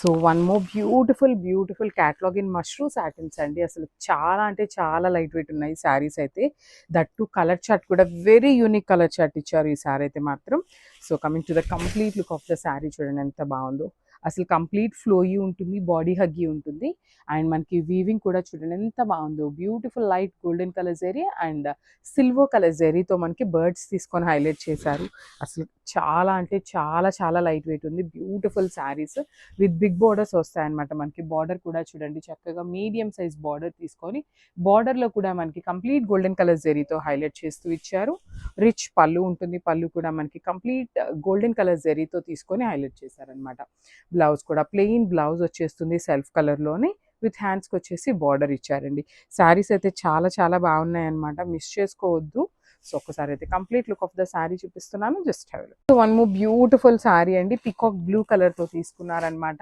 So one more beautiful catalogue in mashru satins అండి. అసలు చాలా అంటే చాలా లైట్ వెయిట్ ఉన్నాయి శారీస్ అయితే. దట్ టు కలర్ చార్ట్ కూడా వెరీ యూనిక్ కలర్ చార్ట్ ఇచ్చారు ఈ శారీ అయితే మాత్రం. So coming to the complete look of the sari చూడండి ఎంత బాగుందో. అసలు కంప్లీట్ ఫ్లోయీ ఉంటుంది, బాడీ హగ్గీ ఉంటుంది. అండ్ మనకి వీవింగ్ కూడా చూడండి ఎంత బాగుందో. Beautiful light golden colour zari and silver colour జరీతో మనకి బర్డ్స్ తీసుకొని హైలైట్ చేశారు. అసలు చాలా అంటే చాలా లైట్ వెయిట్ ఉంది. Beautiful sarees with big borders వస్తాయన్నమాట. మనకి బార్డర్ కూడా చూడండి చక్కగా మీడియం సైజ్ బార్డర్ తీసుకొని బార్డర్లో కూడా మనకి కంప్లీట్ గోల్డెన్ కలర్ జరీతో హైలైట్ చేస్తూ ఇచ్చారు. రిచ్ పళ్ళు ఉంటుంది. పళ్ళు కూడా మనకి కంప్లీట్ గోల్డెన్ కలర్ జరీతో తీసుకొని హైలైట్ చేశారనమాట. బ్లౌజ్ కూడా ప్లెయిన్ బ్లౌజ్ వచ్చేస్తుంది సెల్ఫ్ కలర్లోనే విత్ హ్యాండ్స్కి వచ్చేసి బార్డర్ ఇచ్చారండి. శారీస్ అయితే చాలా బాగున్నాయి అనమాట, మిస్ చేసుకోవద్దు. సో ఒక్కసారి అయితే complete look of the sari చూపిస్తున్నాను, just have a look. So one more beautiful sari అండి, పికాక్ బ్లూ కలర్తో తీసుకున్నారనమాట.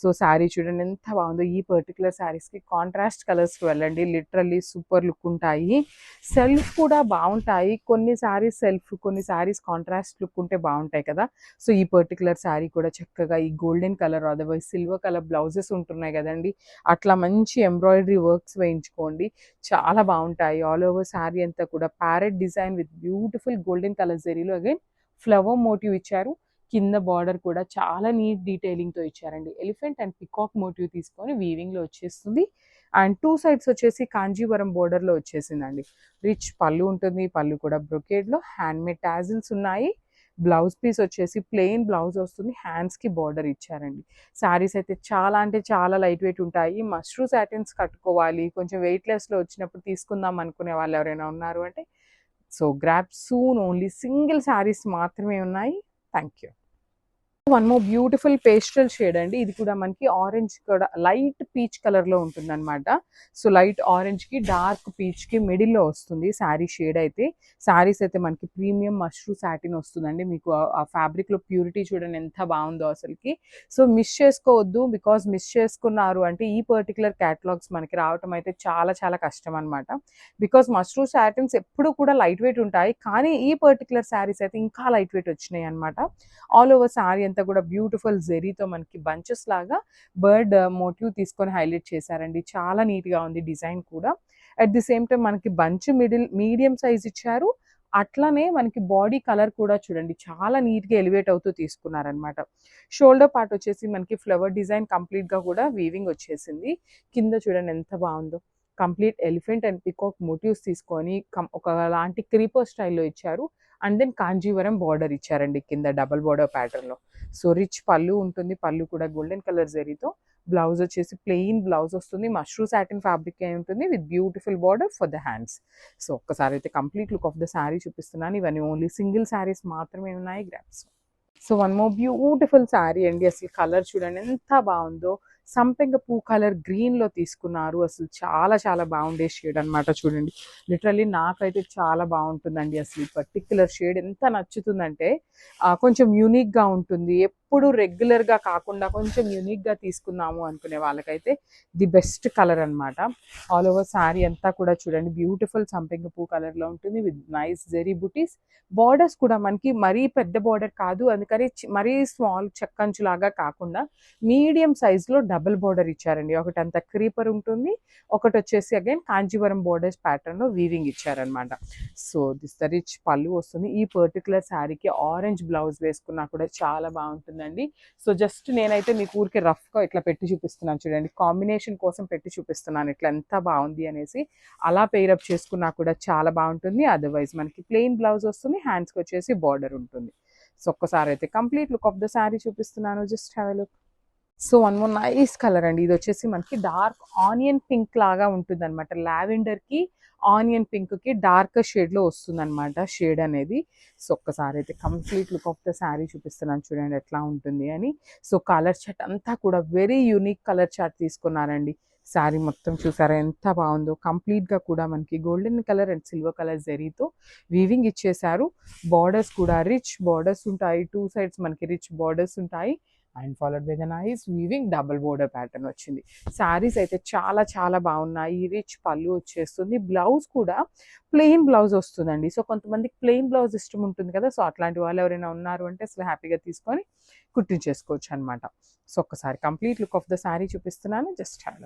సో శారీ చూడండి ఎంత బాగుందో. ఈ పర్టికులర్ శారీస్కి కాంట్రాస్ట్ కలర్స్కి వెళ్ళండి, లిటరల్లీ సూపర్ లుక్ ఉంటాయి. సెల్ఫ్ కూడా బాగుంటాయి. కొన్ని శారీస్ సెల్ఫ్, కొన్ని శారీస్ కాంట్రాస్ట్ లుక్ ఉంటే బాగుంటాయి కదా. సో ఈ పర్టికులర్ శారీ కూడా చక్కగా ఈ golden colour otherwise silver colour blouses ఉంటున్నాయి కదండి, అట్లా మంచి ఎంబ్రాయిడరీ వర్క్స్ వేయించుకోండి, చాలా బాగుంటాయి. ఆల్ ఓవర్ శారీ అంతా కూడా parrot design with beautiful golden colour జరీలో అగైన్ ఫ్లవర్ మోటివ్ ఇచ్చారు. కింద బార్డర్ కూడా చాలా నీట్ డీటెయిలింగ్తో ఇచ్చారండి. ఎలిఫెంట్ అండ్ పికాక్ మోటివ్ తీసుకొని వీవింగ్లో వచ్చేస్తుంది. అండ్ టూ సైడ్స్ వచ్చేసి కాంజీవరం బోర్డర్లో వచ్చేసిందండి. రిచ్ పళ్ళు ఉంటుంది, పళ్ళు కూడా బ్రొకేడ్లో హ్యాండ్మేడ్ టాజిల్స్ ఉన్నాయి. బ్లౌజ్ పీస్ వచ్చేసి ప్లెయిన్ బ్లౌజ్ వస్తుంది, హ్యాండ్స్కి బార్డర్ ఇచ్చారండి. శారీస్ అయితే చాలా అంటే చాలా లైట్ వెయిట్ ఉంటాయి. మష్రూ సాటిన్స్ కట్టుకోవాలి, కొంచెం వెయిట్లెస్లో వచ్చినప్పుడు తీసుకుందాం అనుకునే వాళ్ళు ఎవరైనా ఉన్నారు అంటే so grab soon. Only single saris మాత్రమే ఉన్నాయి. Thank you. One more beautiful pastel shade అండి. ఇది కూడా మనకి ఆరెంజ్ కూడా లైట్ పీచ్ కలర్లో ఉంటుంది అనమాట. సో లైట్ ఆరెంజ్కి డార్క్ పీచ్కి మిడిల్లో వస్తుంది శారీ షేడ్ అయితే. శారీస్ అయితే మనకి ప్రీమియం మష్రూ సాటిన్ వస్తుందండి. మీకు ఆ ఫ్యాబ్రిక్లో ప్యూరిటీ చూడండి ఎంత బాగుందో అసలుకి. సో మిస్ చేసుకోవద్దు, బికాజ్ మిస్ చేసుకున్నారు అంటే ఈ పర్టికులర్ క్యాటలాగ్స్ మనకి రావటం అయితే చాలా కష్టం అనమాట. బికాజ్ మష్రూ సాటిన్స్ ఎప్పుడు కూడా లైట్ వెయిట్ ఉంటాయి, కానీ ఈ పర్టికులర్ శారీస్ అయితే ఇంకా లైట్ వెయిట్ వచ్చినాయి అనమాట. ఆల్ ఓవర్ శారీ అంతా కూడా బ్యూటిఫుల్ జెరీతో మనకి బంచెస్ లాగా బర్డ్ మోటివ్ తీసుకొని హైలైట్ చేశారండి. చాలా నీట్గా ఉంది డిజైన్ కూడా. అట్ ది సేమ్ టైం మనకి బంచ్ మీడియం సైజ్ ఇచ్చారు. అట్లానే మనకి బాడీ కలర్ కూడా చూడండి చాలా నీట్గా ఎలివేట్ అవుతూ తీసుకున్నారనమాట. షోల్డర్ పార్ట్ వచ్చేసి మనకి ఫ్లవర్ డిజైన్ కంప్లీట్గా కూడా వీవింగ్ వచ్చేసింది. కింద చూడండి ఎంత బాగుందో. Complete elephant and peacock motives తీసుకొని ఒకలాంటి క్రీపర్ స్టైల్లో ఇచ్చారు. అండ్ దెన్ కాంజీవరం బార్డర్ ఇచ్చారండి కింద డబల్ బార్డర్ ప్యాటర్న్లో. సో రిచ్ పళ్ళు ఉంటుంది, పళ్ళు కూడా గోల్డెన్ కలర్ జరీతో. బ్లౌజ్ వచ్చేసి ప్లెయిన్ బ్లౌజ్ వస్తుంది, మష్రూ సాటిన్ ఫ్యాబ్రిక్ అయి ఉంటుంది with beautiful border for the hands. So ఒక్కసారి అయితే complete look of the sari చూపిస్తున్నాను. ఇవన్నీ ఓన్లీ సింగిల్ శారీస్ మాత్రమే ఉన్నాయి, grasp. So one more beautiful sari అండి. అసలు కలర్ చూడండి ఎంత బాగుందో. సంపెంగ పూ కలర్ గ్రీన్లో తీసుకున్నారు. అసలు చాలా బాగుండే షేడ్ అనమాట. చూడండి లిటరల్లీ నాకైతే చాలా బాగుంటుందండి. అసలు ఈ పర్టిక్యులర్ షేడ్ ఎంత నచ్చుతుందంటే కొంచెం యూనిక్గా ఉంటుంది. ఎప్పుడు రెగ్యులర్గా కాకుండా కొంచెం యూనిక్గా తీసుకుందాము అనుకునే వాళ్ళకైతే ది బెస్ట్ కలర్ అనమాట. ఆల్ ఓవర్ శారీ అంతా కూడా చూడండి బ్యూటిఫుల్ సంపెంగ పూ కలర్లో ఉంటుంది with nice zari buttis. Borders కూడా మనకి మరీ పెద్ద బార్డర్ కాదు, అందుకని మరీ స్మాల్ చెక్కంచు లాగా కాకుండా మీడియం సైజ్లో డబుల్ బార్డర్ ఇచ్చారండి. ఒకటి అంత క్రీపర్ ఉంటుంది, ఒకటి వచ్చేసి అగైన్ కాంజీవరం బార్డర్స్ ప్యాటర్న్లో వీవింగ్ ఇచ్చారనమాట. సో దిస్ ద రిచ్ పళ్ళు వస్తుంది. ఈ పర్టికులర్ శారీకి ఆరెంజ్ బ్లౌజ్ వేసుకున్నా కూడా చాలా బాగుంటుందండి. సో జస్ట్ నేనైతే మీకు ఊరికి రఫ్గా ఇట్లా పెట్టి చూపిస్తున్నాను చూడండి, కాంబినేషన్ కోసం పెట్టి చూపిస్తున్నాను ఇట్లా ఎంత బాగుంది అనేసి. అలా పెయిరప్ చేసుకున్నా కూడా చాలా బాగుంటుంది. అదర్వైజ్ మనకి ప్లెయిన్ బ్లౌజ్ వస్తుంది, హ్యాండ్స్కి వచ్చేసి బార్డర్ ఉంటుంది. సో ఒక్కసారి అయితే complete look of the sari చూపిస్తున్నాను, just have a look. So one more nice colour అండి. ఇది వచ్చేసి మనకి డార్క్ ఆనియన్ పింక్ లాగా ఉంటుంది అనమాట. లావెండర్కి ఆనియన్ పింక్కి డార్క్ షేడ్లో వస్తుంది అనమాట షేడ్ అనేది. సో ఒక్కసారి అయితే complete look of the sari చూపిస్తున్నాను చూడండి ఎట్లా ఉంటుంది అని. సో కలర్ చార్ట్ అంతా కూడా వెరీ యూనిక్ కలర్ చార్ట్ తీసుకున్నారండి. శారీ మొత్తం చూసారా ఎంత బాగుందో. కంప్లీట్గా కూడా మనకి golden colour and silver colour జరీతో వీవింగ్ ఇచ్చేసారు. బార్డర్స్ కూడా రిచ్ బార్డర్స్ ఉంటాయి, టూ సైడ్స్ మనకి రిచ్ బార్డర్స్ ఉంటాయి. And followed by the nice weaving double border pattern వచ్చింది. శారీస్ అయితే చాలా చాలా బాగున్నాయి. రిచ్ పళ్ళు వచ్చేస్తుంది. బ్లౌజ్ కూడా ప్లెయిన్ బ్లౌజ్ వస్తుందండి. సో కొంతమందికి ప్లెయిన్ బ్లౌజ్ ఇష్టం ఉంటుంది కదా, సో అట్లాంటి వాళ్ళు ఎవరైనా ఉన్నారు అంటే అసలు హ్యాపీగా తీసుకొని కుట్టించేసుకోవచ్చు అనమాట. సో ఒక్కసారి complete look of the sari చూపిస్తున్నాను, జస్ట్ హ్యావ్